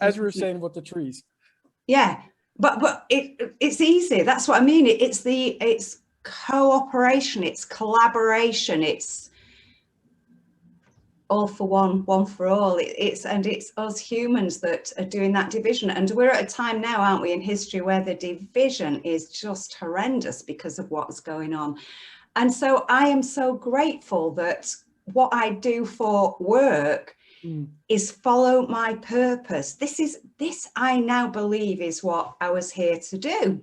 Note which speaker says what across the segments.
Speaker 1: as you were saying with the trees.
Speaker 2: Yeah, but it's easy. That's what I mean. It's cooperation, it's collaboration, it's all for one, one for all. It's us humans that are doing that division. And we're at a time now, aren't we, in history where the division is just horrendous because of what's going on. And so I am so grateful that what I do for work is follow my purpose. This I now believe is what I was here to do,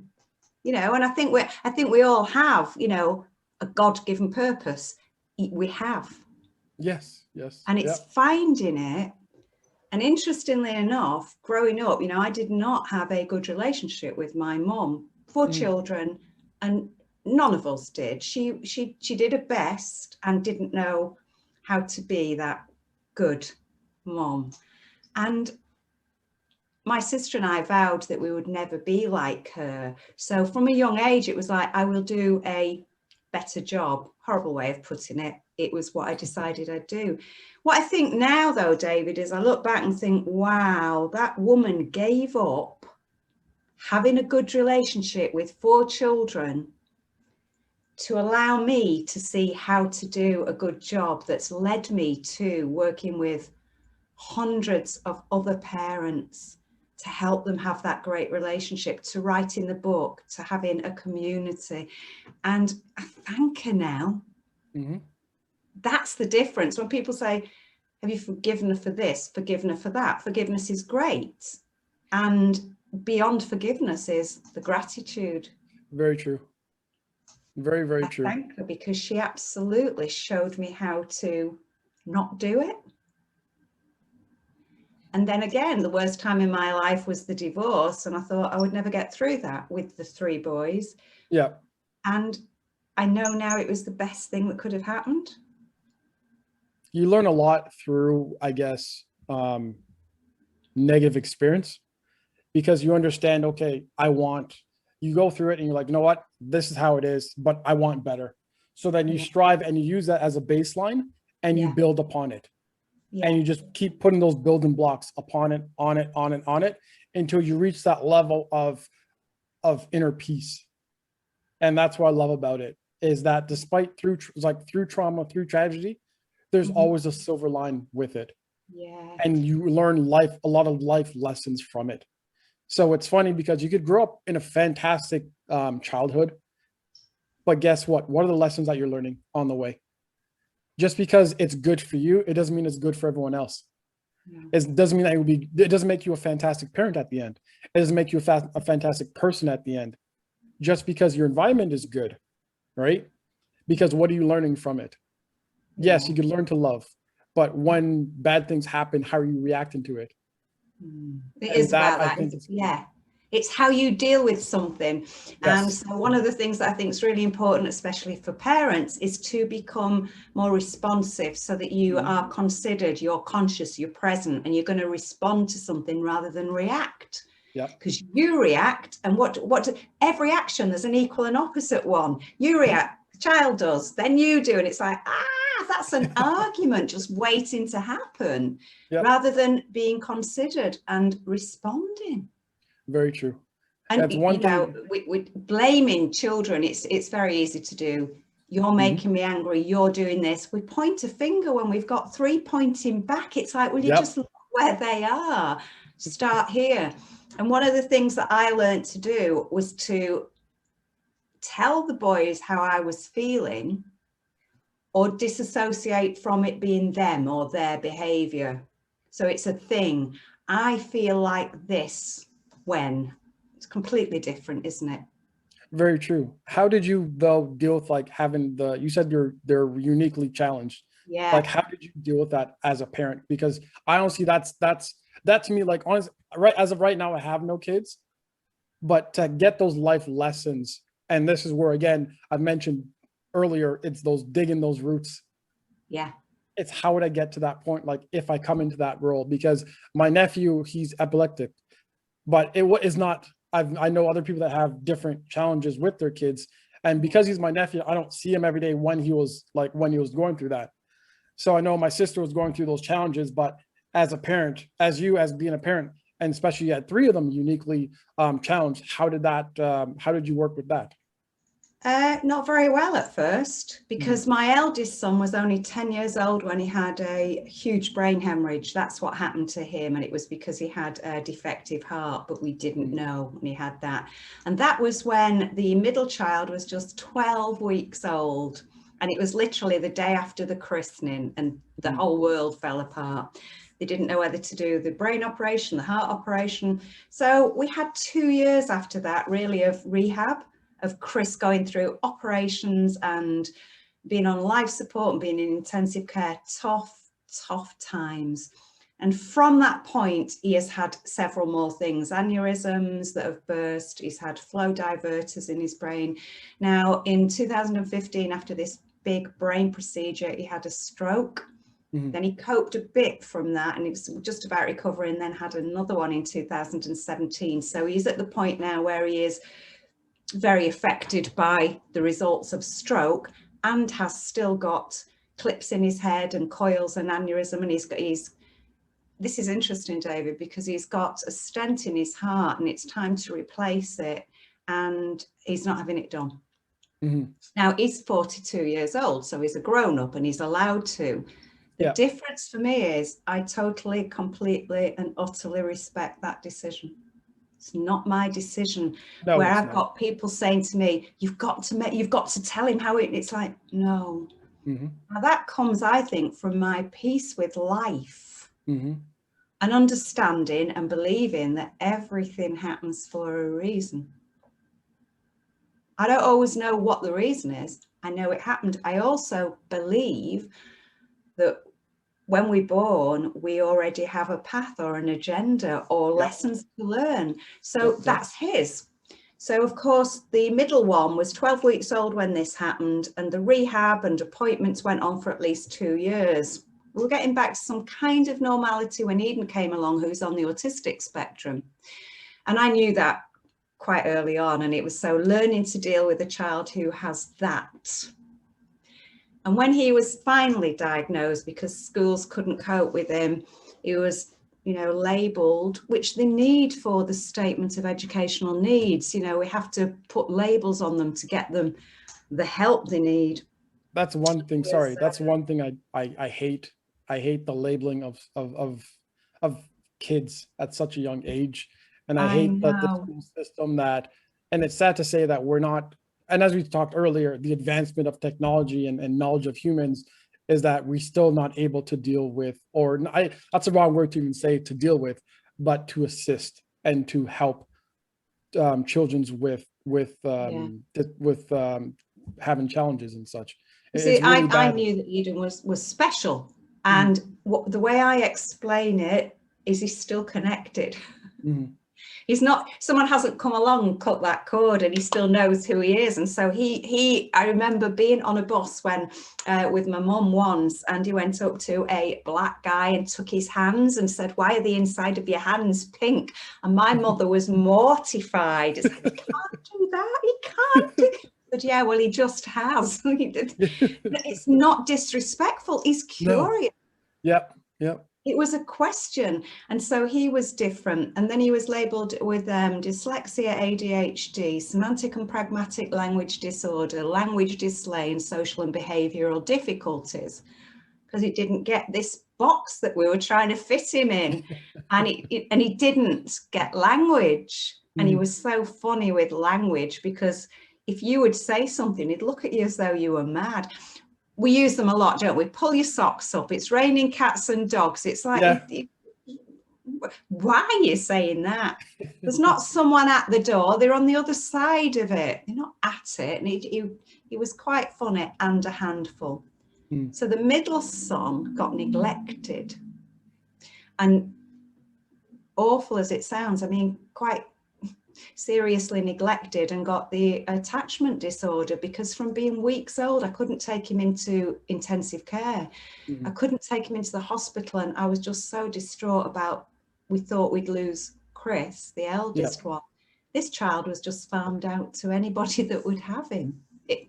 Speaker 2: you know, and I think we all have, you know, a God-given purpose. We have.
Speaker 1: Yes, yes.
Speaker 2: And it's finding it. And interestingly enough, growing up, you know, I did not have a good relationship with my mum, 4 children, and none of us did. She did her best and didn't know how to be that good mum. And my sister and I vowed that we would never be like her. So from a young age, it was like, I will do a better job. Horrible way of putting it. It was what I decided I'd do. What I think now, though, David, is I look back and think, wow, that woman gave up having a good relationship with 4 children to allow me to see how to do a good job that's led me to working with hundreds of other parents to help them have that great relationship, to writing the book, to having a community. And I thank her now. That's the difference. When people say, have you forgiven her for this, forgiven her for that? Forgiveness is great. And beyond forgiveness is the gratitude.
Speaker 1: Very true. Very, very true.
Speaker 2: I thank her because she absolutely showed me how to not do it. And then again, the worst time in my life was the divorce. And I thought I would never get through that with the 3 boys.
Speaker 1: Yeah.
Speaker 2: And I know now it was the best thing that could have happened.
Speaker 1: You learn a lot through, I guess, negative experience, because you understand, okay, you go through it and you're like, you know what, this is how it is, but I want better. So then you strive and you use that as a baseline and you build upon it. And you just keep putting those building blocks upon it, on it, on it, on it, until you reach that level of inner peace. And that's what I love about it, is that despite through trauma, through tragedy, there's always a silver line with it.
Speaker 2: Yeah.
Speaker 1: And you learn a lot of life lessons from it. So it's funny because you could grow up in a fantastic childhood, but guess what? What are the lessons that you're learning on the way? Just because it's good for you, it doesn't mean it's good for everyone else. It doesn't mean that it doesn't make you a fantastic parent at the end. It doesn't make you a fantastic person at the end. Just because your environment is good, right? Because what are you learning from it? Yes, you can learn to love, but when bad things happen, how are you reacting to it?
Speaker 2: It is about that. It's how you deal with something. Yes. And so one of the things that I think is really important, especially for parents, is to become more responsive so that you are considered, you're conscious, you're present, and you're going to respond to something rather than react. Yeah. Because you react, and every action, there's an equal and opposite one. You react, the child does, then you do, and it's like, that's an argument just waiting to happen, rather than being considered and responding.
Speaker 1: Very true.
Speaker 2: And that's one thing. With blaming children, it's very easy to do. You're making me angry, you're doing this. We point a finger when we've got 3 pointing back. It's like, will you just look where they are? Start here. And one of the things that I learned to do was to tell the boys how I was feeling, or disassociate from it being them or their behavior. So it's a thing. I feel like this when. It's completely different, isn't it?
Speaker 1: Very true. How did you, though, deal with like having you said they're uniquely challenged. Yeah. Like, how did you deal with that as a parent? Because I honestly, that to me, like, honestly, right, as of right now, I have no kids, but to get those life lessons, and this is where, again, I've mentioned earlier, it's those digging those roots.
Speaker 2: Yeah.
Speaker 1: It's how would I get to that point? Like, if I come into that role, because my nephew, he's epileptic, but it is not, I know other people that have different challenges with their kids. And because he's my nephew, I don't see him every day when he was going through that. So I know my sister was going through those challenges, but as a parent, as being a parent, and especially at 3 of them uniquely challenged. How did you work with that?
Speaker 2: Not very well at first, because my eldest son was only 10 years old when he had a huge brain hemorrhage. That's what happened to him, and it was because he had a defective heart, but we didn't know when he had that. And that was when the middle child was just 12 weeks old, and it was literally the day after the christening, and the whole world fell apart. They didn't know whether to do the brain operation, the heart operation. So we had 2 years after that, really, of rehab, of Chris going through operations and being on life support and being in intensive care. Tough times. And from that point, he has had several more things, aneurysms that have burst. He's had flow diverters in his brain. Now, in 2015, after this big brain procedure, he had a stroke. Then he coped a bit from that, and he was just about recovering, then had another one in 2017. So he's at the point now where he is very affected by the results of stroke, and has still got clips in his head and coils and aneurysm. And this is interesting, David, because he's got a stent in his heart and it's time to replace it, and he's not having it done. Now he's 42 years old, so he's a grown-up and he's allowed to. The difference for me is I totally, completely and utterly respect that decision. It's not my decision.
Speaker 1: No,
Speaker 2: where I've got people saying to me, you've got to tell him how it's like, no. Now that comes, I think, from my peace with life and understanding and believing that everything happens for a reason. I don't always know what the reason is. I know it happened. I also believe that when we're born, we already have a path or an agenda or lessons to learn. So that's his. So, of course, the middle one was 12 weeks old when this happened, and the rehab and appointments went on for at least 2 years. We were getting back to some kind of normality when Eden came along, who's on the autistic spectrum. And I knew that quite early on. And it was so learning to deal with a child who has that. And when he was finally diagnosed, because schools couldn't cope with him, he was, labelled, which they need for the statement of educational needs. We have to put labels on them to get them the help they need.
Speaker 1: That's one thing. Sorry, that's one thing I hate. I hate the labeling of kids at such a young age, and I hate the school system and it's sad to say that we're not. And as we talked earlier, the advancement of technology and knowledge of humans is that we're still not able to deal with, that's the wrong word to even say to deal with, but to assist and to help children with having challenges and such.
Speaker 2: See, really I knew that Eden was special, and the way I explain it is he's still connected. He's not, someone hasn't come along and cut that cord, and he still knows who he is. And so I remember being on a bus with my mum once, and he went up to a black guy and took his hands and said, "Why are the inside of your hands pink?" And my mother was mortified. It's like, he can't do that. He can't do it. But yeah, well, he just has. It's not disrespectful. He's curious.
Speaker 1: No. Yep.
Speaker 2: It was a question. And so he was different. And then he was labelled with dyslexia, ADHD, semantic and pragmatic language disorder, language display, and social and behavioural difficulties, because he didn't get this box that we were trying to fit him in. And he didn't get language. And he was so funny with language, because if you would say something, he'd look at you as though you were mad. We use them a lot, don't we? Pull your socks up. It's raining cats and dogs. It's like, why are you saying that? There's not someone at the door. They're on the other side of it. They're not at it. And he was quite funny and a handful. So the middle son got neglected. And awful as it sounds, I mean, quite seriously neglected, and got the attachment disorder, because from being weeks old I couldn't take him into intensive care. I couldn't take him into the hospital, and I was just so distraught about, we thought we'd lose Chris, the eldest one. This child was just farmed out to anybody that would have him.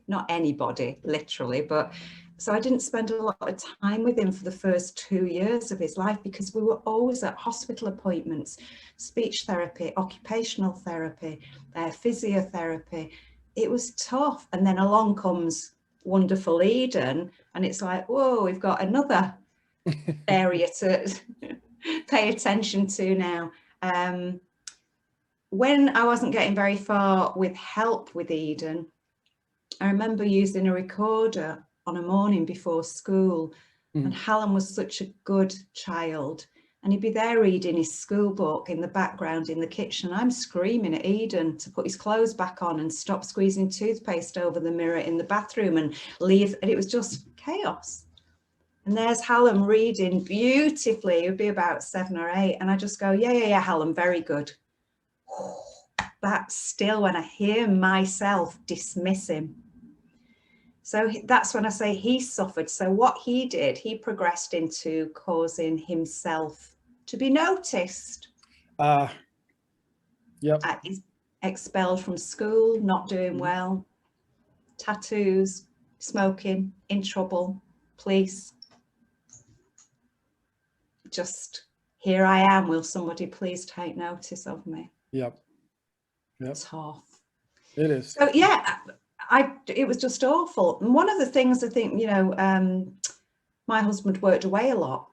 Speaker 2: Not anybody literally, but So I didn't spend a lot of time with him for the first 2 years of his life because we were always at hospital appointments, speech therapy, occupational therapy, physiotherapy. It was tough. And then along comes wonderful Eden, and it's like, whoa, we've got another area to pay attention to now. When I wasn't getting very far with help with Eden, I remember using a recorder on a morning before school, and Hallam was such a good child, and he'd be there reading his school book in the background in the kitchen. I'm screaming at Eden to put his clothes back on and stop squeezing toothpaste over the mirror in the bathroom and leave, and it was just chaos. And there's Hallam reading beautifully. It would be about 7 or 8, and I just go, yeah, Hallam, very good. But still, when I hear myself dismiss him, so that's when I say he suffered. So what he did, he progressed into causing himself to be noticed.
Speaker 1: Yep.
Speaker 2: He's expelled from school, not doing well, tattoos, smoking, in trouble, police. Just, here I am, will somebody please take notice of me?
Speaker 1: Yep.
Speaker 2: Tough.
Speaker 1: It is.
Speaker 2: So yeah, it was just awful. And one of the things I think, you know, my husband worked away a lot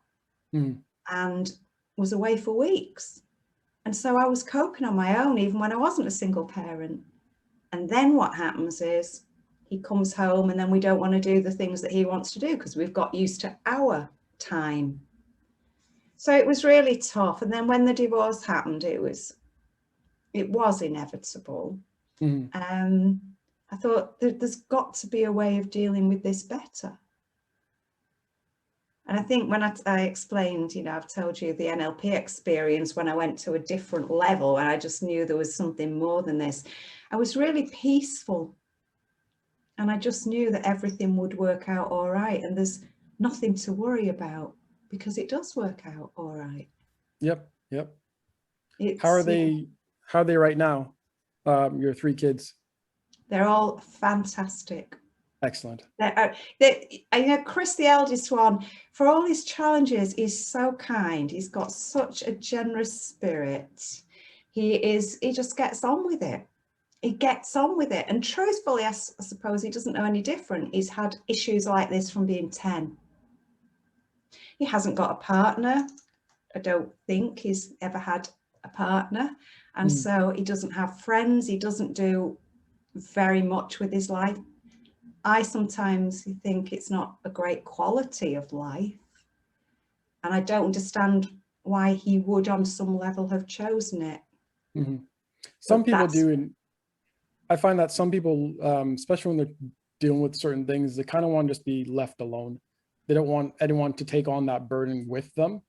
Speaker 2: and was away for weeks. And so I was coping on my own, even when I wasn't a single parent. And then what happens is he comes home and then we don't want to do the things that he wants to do because we've got used to our time. So it was really tough. And then when the divorce happened, it was inevitable. I thought there's got to be a way of dealing with this better. And I think when I explained, you know, I've told you the NLP experience when I went to a different level and I just knew there was something more than this. I was really peaceful. And I just knew that everything would work out all right. And there's nothing to worry about because it does work out all right. Yep.
Speaker 1: How are they right now? Your 3 kids?
Speaker 2: They're all fantastic.
Speaker 1: Excellent.
Speaker 2: You know, Chris, the eldest one, for all his challenges, is so kind. He's got such a generous spirit. He just gets on with it. He gets on with it. And truthfully, I suppose he doesn't know any different. He's had issues like this from being 10. He hasn't got a partner. I don't think he's ever had a partner. And so he doesn't have friends. He doesn't do very much with his life. I sometimes think it's not a great quality of life. And I don't understand why he would on some level have chosen it.
Speaker 1: Some people do. And I find that some people, especially when they're dealing with certain things, they kind of want to just be left alone. They don't want anyone to take on that burden with them.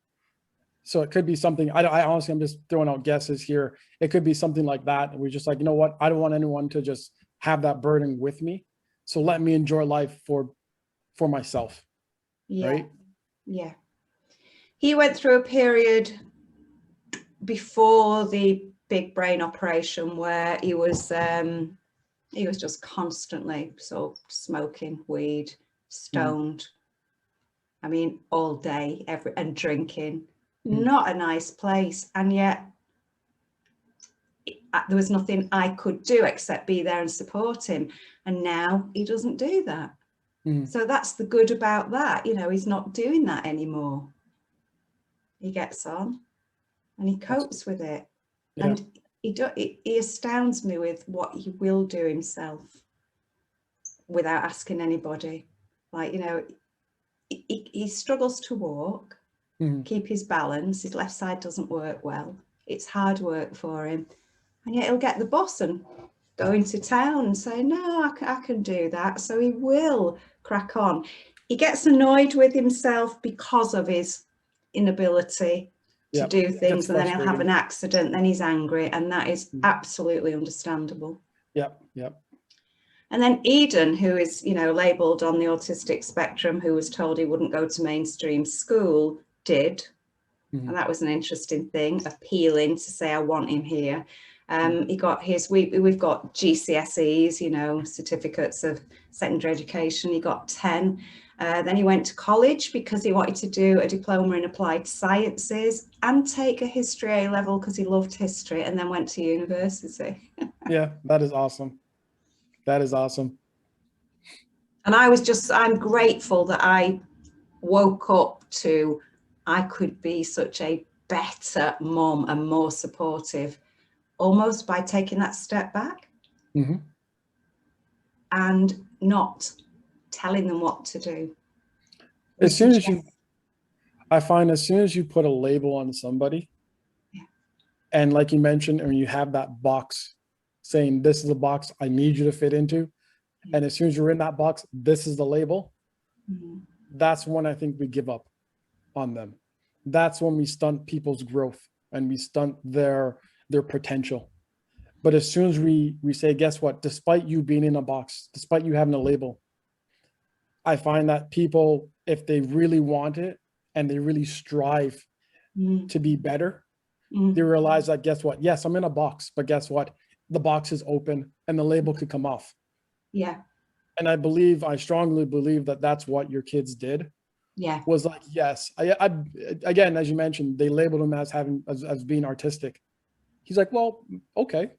Speaker 1: So it could be something, I honestly, I'm just throwing out guesses here. It could be something like that. And we're just like, you know what? I don't want anyone to just have that burden with me. So let me enjoy life for myself.
Speaker 2: Yeah.
Speaker 1: Right?
Speaker 2: Yeah. He went through a period before the big brain operation where he was just constantly smoking weed, stoned. I mean, all day, and drinking. Not a nice place. And yet there was nothing I could do except be there and support him. And now he doesn't do that. So that's the good about that. You know, he's not doing that anymore. He gets on and he copes with it. Yeah. And he astounds me with what he will do himself without asking anybody. Like, you know, he struggles to walk, keep his balance. His left side doesn't work well. It's hard work for him. And yet he'll get the bus and go into town and say, no, I can do that. So he will crack on. He gets annoyed with himself because of his inability to do things, and then he'll have an accident, then he's angry, and that is absolutely understandable. Yep. And then Eden, who is, you know, labelled on the autistic spectrum, who was told he wouldn't go to mainstream school, did. And that was an interesting thing, appealing to say, I want him here. He got his, we've got GCSEs, you know, certificates of secondary education. He got 10. Then he went to college because he wanted to do a diploma in applied sciences and take a history A level because he loved history, and then went to university.
Speaker 1: Yeah, that is awesome. That is awesome.
Speaker 2: And I'm grateful that I woke up to, I could be such a better mom and more supportive, almost by taking that step back and not telling them what to do.
Speaker 1: As soon as I find as soon as you put a label on somebody, and like you mentioned, when you have that box saying, this is the box I need you to fit into, and as soon as you're in that box, this is the label, that's when I think we give up on them. That's when we stunt people's growth and we stunt their potential. But as soon as we say, guess what, despite you being in a box, despite you having a label, I find that people, if they really want it and they really strive to be better, they realize that, guess what, yes, I'm in a box, but guess what, the box is open and the label could come off.
Speaker 2: Yeah.
Speaker 1: And I strongly believe that that's what your kids did.
Speaker 2: Yeah.
Speaker 1: Was like, yes, I again, as you mentioned, they labeled him as being artistic. He's like, well, okay,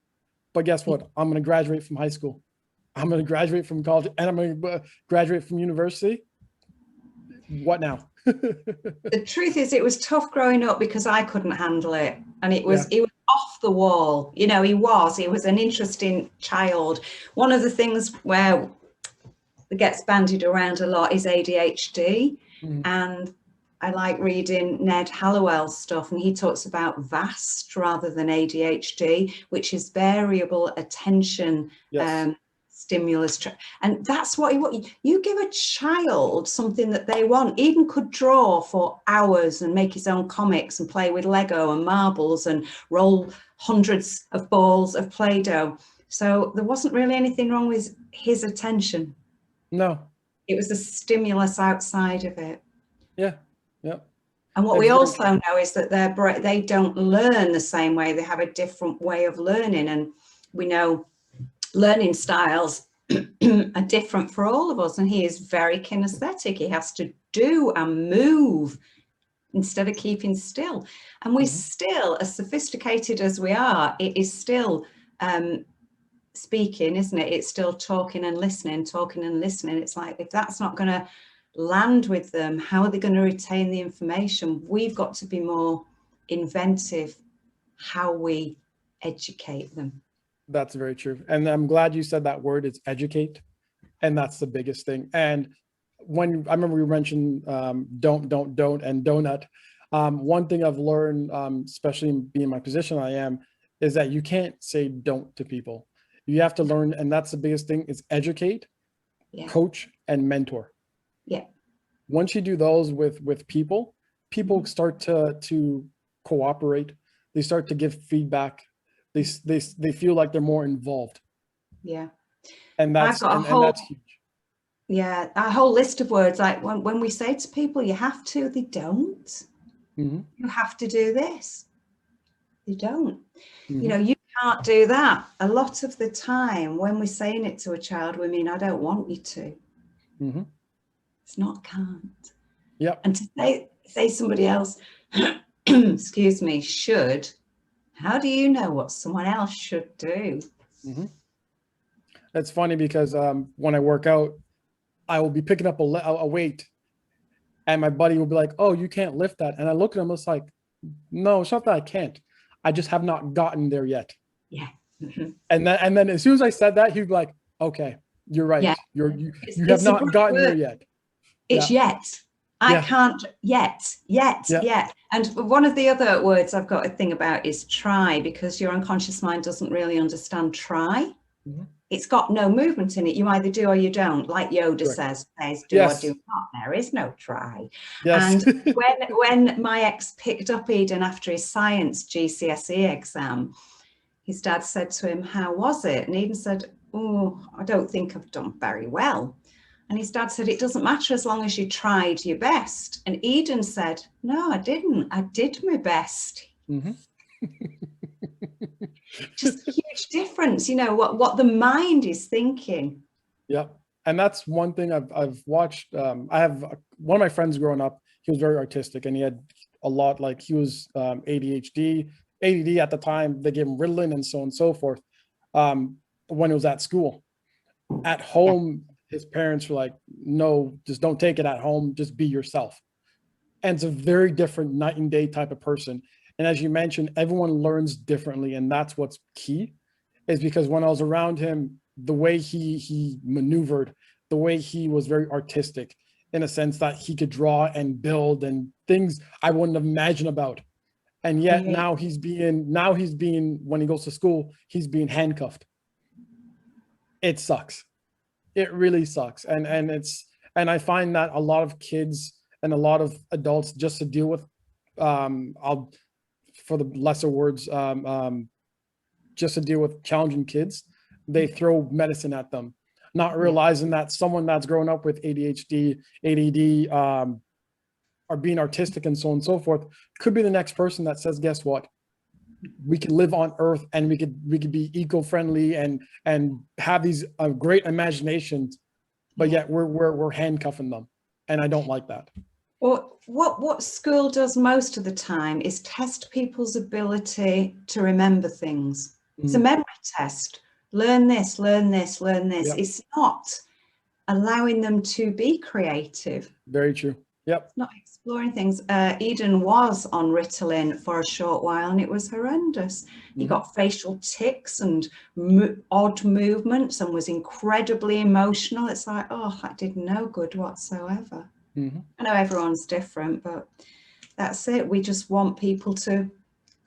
Speaker 1: but guess what? I'm going to graduate from high school. I'm going to graduate from college, and I'm going to graduate from university. What now?
Speaker 2: The truth is, it was tough growing up because I couldn't handle it, and it was off the wall. You know, he was an interesting child. One of the things where that gets bandied around a lot is ADHD, and I like reading Ned Hallowell's stuff, and he talks about VAST rather than ADHD, which is variable attention stimulus. And that's what you give a child something that they want. Eden could draw for hours and make his own comics and play with Lego and marbles and roll hundreds of balls of Play-Doh. So there wasn't really anything wrong with his attention.
Speaker 1: No.
Speaker 2: It was the stimulus outside of it.
Speaker 1: Yeah. Yeah.
Speaker 2: And what we also know is that they don't learn the same way. They have a different way of learning. And we know learning styles are different for all of us. And he is very kinesthetic. He has to do and move instead of keeping still. And we still, as sophisticated as we are, it is still speaking, isn't it? It's still talking and listening. It's like, if that's not going to land with them, how are they going to retain the information? We've got to be more inventive how we educate them.
Speaker 1: That's very true. And I'm glad you said that word, it's educate. And that's the biggest thing. And when I remember you mentioned don't, and donut. One thing I've learned, especially in being my position I am, is that you can't say don't to people. You have to learn, and that's the biggest thing, is educate, coach, and mentor.
Speaker 2: Yeah.
Speaker 1: Once you do those with people start to cooperate. They start to give feedback. They feel like they're more involved.
Speaker 2: Yeah.
Speaker 1: And that's that's huge.
Speaker 2: Yeah, a whole list of words, like when we say to people, you have to, they don't. You have to do this. They don't. You know, you can't do that. A lot of the time when we're saying it to a child, we mean, I don't want you to. It's not can't.
Speaker 1: Yeah.
Speaker 2: And to say somebody else, excuse me, should, how do you know what someone else should do?
Speaker 1: It's funny because when I work out, I will be picking up a weight and my buddy will be like, oh, you can't lift that. And I look at him, it's like, no, it's not that I can't. I just have not gotten there yet.
Speaker 2: Yeah.
Speaker 1: And then as soon as I said that, he'd be like, okay, you're right.
Speaker 2: Yeah.
Speaker 1: You have not gotten there yet.
Speaker 2: It's yet. I can't yet. And one of the other words I've got a thing about is try, because your unconscious mind doesn't really understand try. It's got no movement in it. You either do or you don't. Like Yoda says do or do not. There is no try. And when my ex picked up Eden after his science GCSE exam, his dad said to him, how was it? And Eden said, oh, I don't think I've done very well. And his dad said, it doesn't matter as long as you tried your best. And Eden said, no, I didn't. I did my best. Just a huge difference, you know, what the mind is thinking.
Speaker 1: Yeah. And that's one thing I've watched. I have one of my friends growing up. He was very artistic, and he had a lot, like he was ADHD, ADD at the time. They gave him Ritalin and so on and so forth. When he was at school, at
Speaker 2: Yeah.
Speaker 1: home, his parents were like, "No, just don't take it at home. Just be yourself." And it's a very different night and day type of person. And as you mentioned, everyone learns differently, and that's what's key. Is because when I was around him, the way he maneuvered, the way he was very artistic, in a sense that he could draw and build and things I wouldn't have imagined about. And yet
Speaker 2: Yeah.
Speaker 1: now he's being when he goes to school, he's being handcuffed. It sucks. It really sucks. And I find that a lot of kids and a lot of adults, just to deal with I'll for the lesser words, just to deal with challenging kids, they throw medicine at them, not realizing that someone that's grown up with ADHD, ADD, are being artistic and so on and so forth, could be the next person that says, guess what? We could live on Earth, and we could be eco-friendly and have these great imaginations, but yet we're handcuffing them, and I don't like that.
Speaker 2: Well, what school does most of the time is test people's ability to remember things. It's a memory test. Learn this, learn this, learn this.
Speaker 1: Yep.
Speaker 2: It's not allowing them to be creative.
Speaker 1: Very true. Yep.
Speaker 2: Not exploring things. Eden was on Ritalin for a short while, and it was horrendous. He got facial tics and odd movements and was incredibly emotional. It's like, oh, that did no good whatsoever. I know everyone's different, but that's it. We just want people to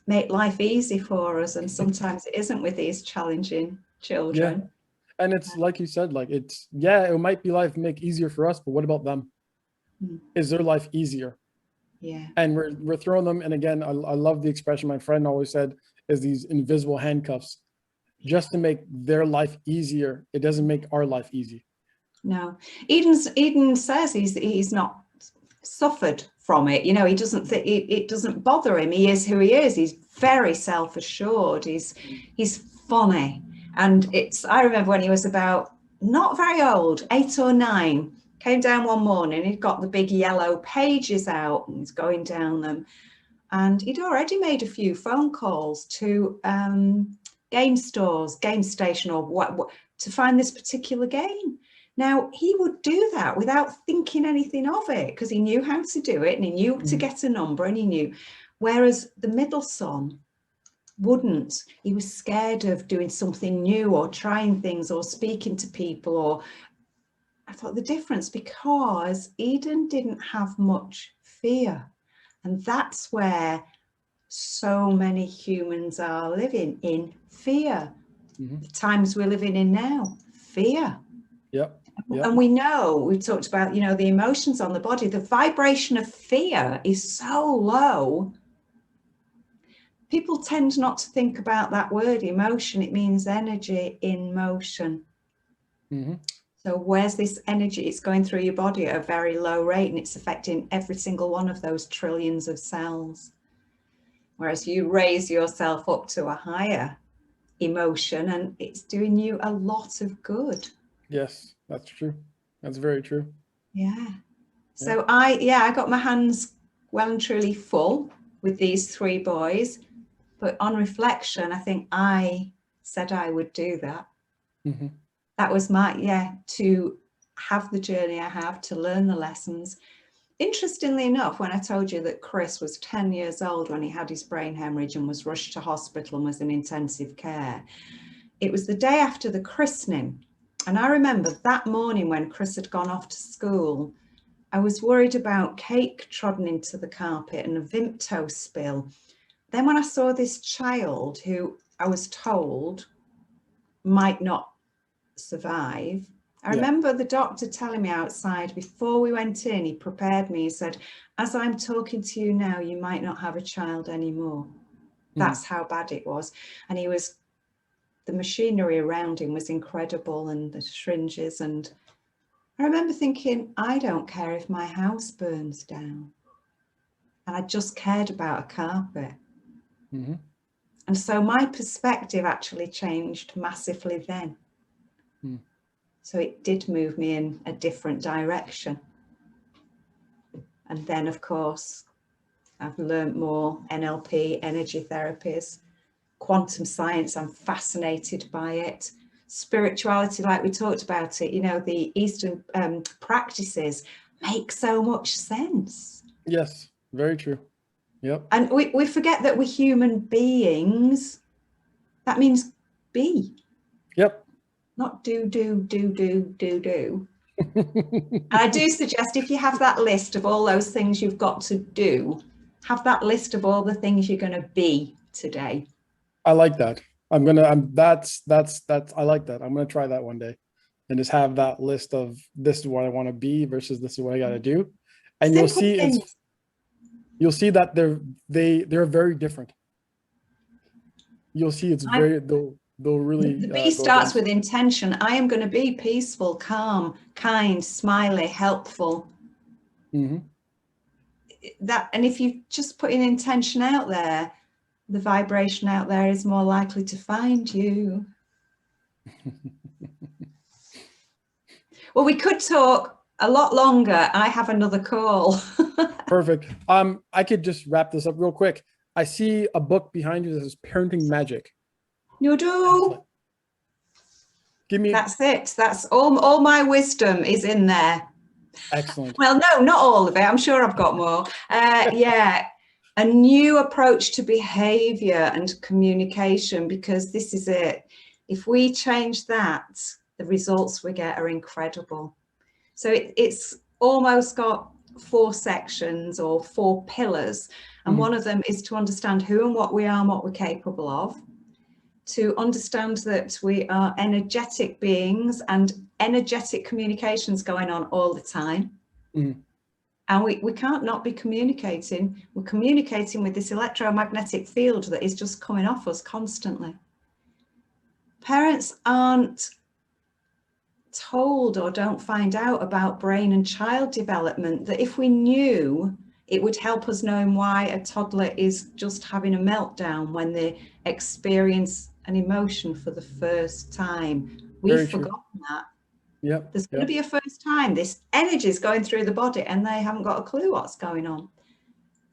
Speaker 2: make life easy for us, and sometimes it isn't with these challenging children.
Speaker 1: Yeah. And it's like you said, like it's, yeah, it might be life make easier for us, but what about them? Is their life easier?
Speaker 2: Yeah.
Speaker 1: And we're throwing them. And again, I love the expression my friend always said, is these invisible handcuffs just to make their life easier. It doesn't make our life easy.
Speaker 2: No, Eden says he's not suffered from it. You know, he doesn't think it doesn't bother him. He is who he is. He's very self-assured. He's funny. And I remember when he was about not very old, 8 or 9, came down one morning, he'd got the big yellow pages out and he's going down them. And he'd already made a few phone calls to game stores, game station, or what to find this particular game. Now, he would do that without thinking anything of it, because he knew how to do it and he knew to get a number, and he knew. Whereas the middle son wouldn't. He was scared of doing something new or trying things or speaking to people. Or I thought the difference, because Eden didn't have much fear. And that's where so many humans are living, in fear. The times we're living in now, fear.
Speaker 1: Yep.
Speaker 2: And we know, we've talked about, you know, the emotions on the body, the vibration of fear is so low. People tend not to think about that word emotion. It means energy in motion. So where's this energy? It's going through your body at a very low rate, and it's affecting every single one of those trillions of cells. Whereas you raise yourself up to a higher emotion, and it's doing you a lot of good.
Speaker 1: Yes, that's true. That's very true.
Speaker 2: Yeah. So I got my hands well and truly full with these 3 boys, but on reflection, I think I said I would do that. That was to have the journey I have, to learn the lessons. Interestingly enough, when I told you that Chris was 10 years old when he had his brain hemorrhage and was rushed to hospital and was in intensive care, it was the day after the christening. And I remember that morning when Chris had gone off to school, I was worried about cake trodden into the carpet and a Vimto spill. Then when I saw this child who I was told might not survive, I remember the doctor telling me outside before we went in, he prepared me, he said, as I'm talking to you now, you might not have a child anymore. That's how bad it was. And the machinery around him was incredible, and the syringes. And I remember thinking, I don't care if my house burns down. And I just cared about a carpet. And so my perspective actually changed massively then. So it did move me in a different direction. And then, of course, I've learned more NLP, energy therapies, quantum science. I'm fascinated by it. Spirituality, like we talked about it, you know, the Eastern practices make so much sense.
Speaker 1: Yes, very true. Yep.
Speaker 2: And we forget that we're human beings. That means be.
Speaker 1: Yep.
Speaker 2: Not do. And I do suggest, if you have that list of all those things you've got to do, have that list of all the things you're going to be today.
Speaker 1: I like that. I like that. I'm gonna try that one day, and just have that list of this is what I want to be versus this is what I got to do, and you'll see that they're very different. You'll see they'll really.
Speaker 2: The B starts with intention. I am going to be peaceful, calm, kind, smiley, helpful.
Speaker 1: Mm-hmm.
Speaker 2: And if you just put an intention out there, the vibration out there is more likely to find you. Well, we could talk a lot longer. I have another call.
Speaker 1: Perfect. I could just wrap this up real quick. I see a book behind you that says Parenting Magic.
Speaker 2: You do.
Speaker 1: Give me.
Speaker 2: That's it. That's all my wisdom is in there.
Speaker 1: Excellent.
Speaker 2: Well, no, not all of it. I'm sure I've got more. Yeah. A new approach to behavior and communication, because this is it. If we change that, the results we get are incredible. So it's almost got 4 sections or 4 pillars. And one of them is to understand who and what we are and what we're capable of. To understand that we are energetic beings and energetic communications going on all the time. And we can't not be communicating. We're communicating with this electromagnetic field that is just coming off us constantly. Parents aren't told or don't find out about brain and child development, that if we knew, it would help us knowing why a toddler is just having a meltdown when they experience an emotion for the first time. We've forgotten that.
Speaker 1: Yep.
Speaker 2: There's going to be a first time. This energy is going through the body and they haven't got a clue what's going on.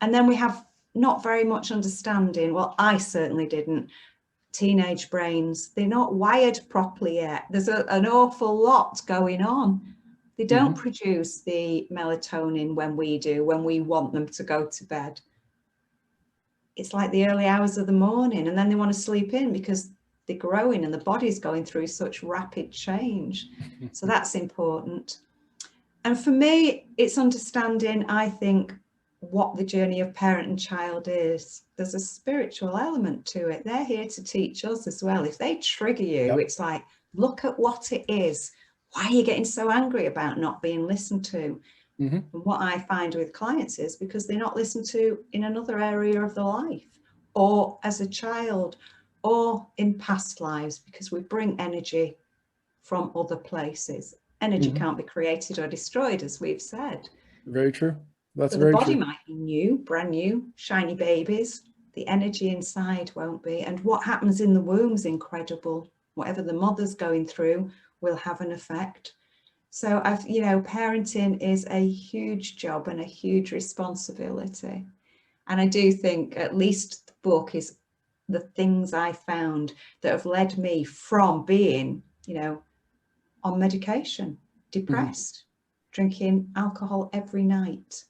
Speaker 2: And then we have not very much understanding. Well, I certainly didn't. Teenage brains, they're not wired properly yet. There's an awful lot going on. They don't produce the melatonin when we do, when we want them to go to bed. It's like the early hours of the morning, and then they want to sleep in because they're growing and the body's going through such rapid change. So that's important. And for me, it's understanding, I think, what the journey of parent and child is. There's a spiritual element to it. They're here to teach us as well. If they trigger you, it's like, look at what it is. Why are you getting so angry about not being listened to? And what I find with clients is because they're not listened to in another area of their life, or as a child, or in past lives, because we bring energy from other places. Energy can't be created or destroyed, as we've said.
Speaker 1: Very true. That's
Speaker 2: so
Speaker 1: very true.
Speaker 2: The body might be new, brand new, shiny babies. The energy inside won't be. And what happens in the womb's incredible. Whatever the mother's going through will have an effect. So parenting is a huge job and a huge responsibility. And I do think at least the book is the things I found that have led me from being, on medication, depressed, drinking alcohol every night,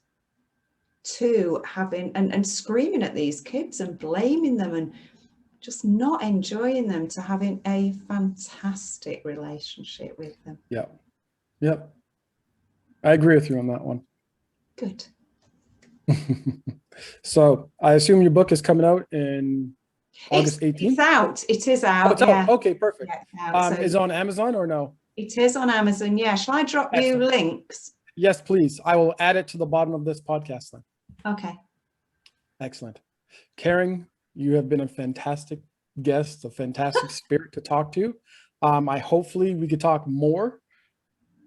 Speaker 2: to having and screaming at these kids and blaming them and just not enjoying them, to having a fantastic relationship with them.
Speaker 1: Yep. I agree with you on that one.
Speaker 2: Good.
Speaker 1: So I assume your book is coming out in August 18th?
Speaker 2: It's out. It is out.
Speaker 1: Oh, it's out. Okay, perfect.
Speaker 2: Yeah,
Speaker 1: is it on Amazon or no?
Speaker 2: It is on Amazon. Yeah. Shall I drop you links?
Speaker 1: Yes, please. I will add it to the bottom of this podcast then.
Speaker 2: Okay.
Speaker 1: Excellent. Karen, you have been a fantastic guest, a fantastic spirit to talk to. Hopefully we could talk more.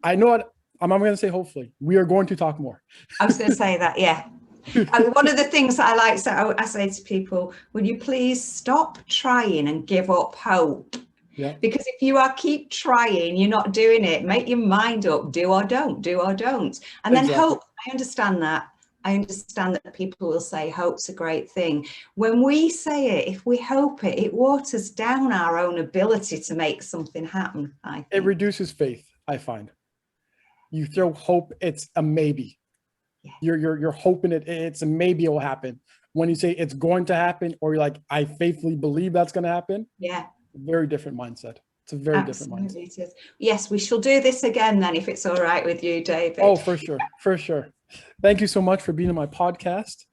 Speaker 1: I know what I'm going to say. Hopefully we are going to talk more.
Speaker 2: I was going to say that. Yeah. And one of the things that I like, so I say to people, will you please stop trying and give up hope?
Speaker 1: Yeah.
Speaker 2: Because if you are keep trying, you're not doing it, make your mind up, do or don't, do or don't. And then
Speaker 1: Exactly.
Speaker 2: hope, I understand that. I understand that people will say hope's a great thing. When we say it, if we hope it, it waters down our own ability to make something happen, I think.
Speaker 1: It reduces faith, I find. You throw hope, it's a maybe.
Speaker 2: Yeah.
Speaker 1: You're hoping it's a maybe it'll happen. When you say it's going to happen, or you're like, I faithfully believe that's going to happen.
Speaker 2: Yeah.
Speaker 1: Very different mindset. It's a very different mindset.
Speaker 2: Absolutely it is. Yes, we shall do this again then, if it's all right with you, David.
Speaker 1: Oh, for sure. For sure. Thank you so much for being on my podcast.